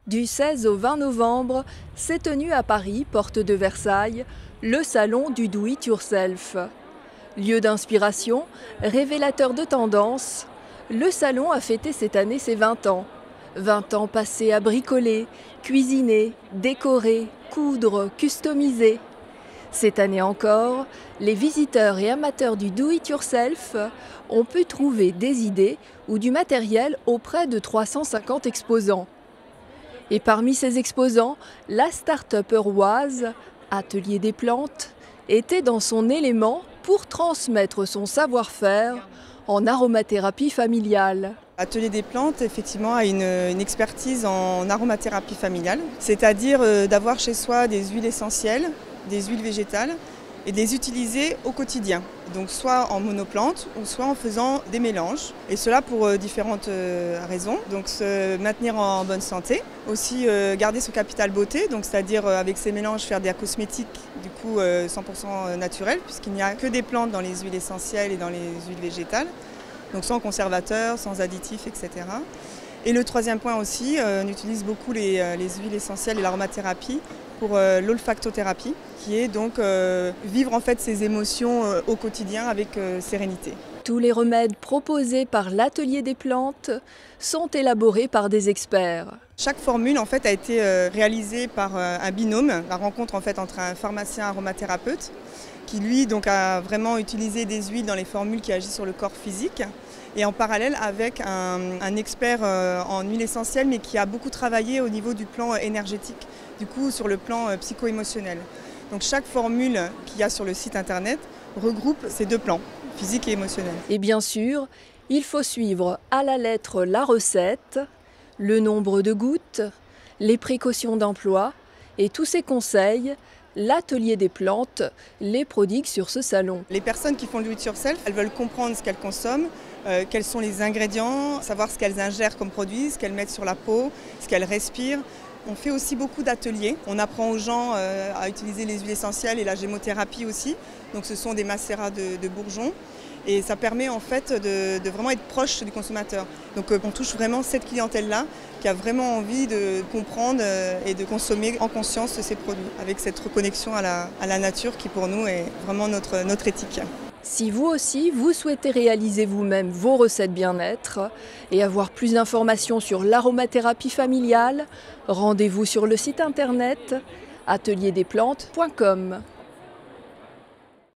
Du 16 au 20 novembre, s'est tenu à Paris, porte de Versailles, le salon du Do It Yourself. Lieu d'inspiration, révélateur de tendances, le salon a fêté cette année ses 20 ans. 20 ans passés à bricoler, cuisiner, décorer, coudre, customiser. Cette année encore, les visiteurs et amateurs du Do It Yourself ont pu trouver des idées ou du matériel auprès de 350 exposants. Et parmi ces exposants, la start-up euroise, Atelier des plantes, était dans son élément pour transmettre son savoir-faire en aromathérapie familiale. Atelier des plantes, effectivement, a une expertise en aromathérapie familiale, c'est-à-dire d'avoir chez soi des huiles essentielles, des huiles végétales et de les utiliser au quotidien. Donc soit en monoplante ou soit en faisant des mélanges. Et cela pour différentes raisons. Donc se maintenir en bonne santé, aussi garder son capital beauté, donc c'est-à-dire avec ces mélanges faire des cosmétiques du coup 100% naturels, puisqu'il n'y a que des plantes dans les huiles essentielles et dans les huiles végétales. Donc sans conservateurs, sans additifs, etc. Et le troisième point aussi, on utilise beaucoup les huiles essentielles et l'aromathérapie pour l'olfactothérapie, qui est donc vivre en fait ses émotions au quotidien avec sérénité. Tous les remèdes proposés par l'Atelier des plantes sont élaborés par des experts. Chaque formule en fait a été réalisée par un binôme, la rencontre en fait entre un pharmacien aromathérapeute qui lui donc a vraiment utilisé des huiles dans les formules qui agissent sur le corps physique, et en parallèle avec un expert en huile essentielle mais qui a beaucoup travaillé au niveau du plan énergétique, du coup sur le plan psycho-émotionnel. Donc chaque formule qu'il y a sur le site internet regroupe ces deux plans, physique et émotionnel. Et bien sûr, il faut suivre à la lettre la recette, le nombre de gouttes, les précautions d'emploi et tous ces conseils. L'Atelier des plantes les prodigue sur ce salon. Les personnes qui font le do it yourself, elles veulent comprendre ce qu'elles consomment, quels sont les ingrédients, savoir ce qu'elles ingèrent comme produits, ce qu'elles mettent sur la peau, ce qu'elles respirent. On fait aussi beaucoup d'ateliers. On apprend aux gens à utiliser les huiles essentielles et la gémothérapie aussi. Donc ce sont des macérats de bourgeons. Et ça permet en fait de vraiment être proche du consommateur. Donc on touche vraiment cette clientèle-là qui a vraiment envie de comprendre et de consommer en conscience ces produits, avec cette reconnexion à la nature qui pour nous est vraiment notre éthique. Si vous aussi, vous souhaitez réaliser vous-même vos recettes bien-être et avoir plus d'informations sur l'aromathérapie familiale, rendez-vous sur le site internet atelierdesplantes.com.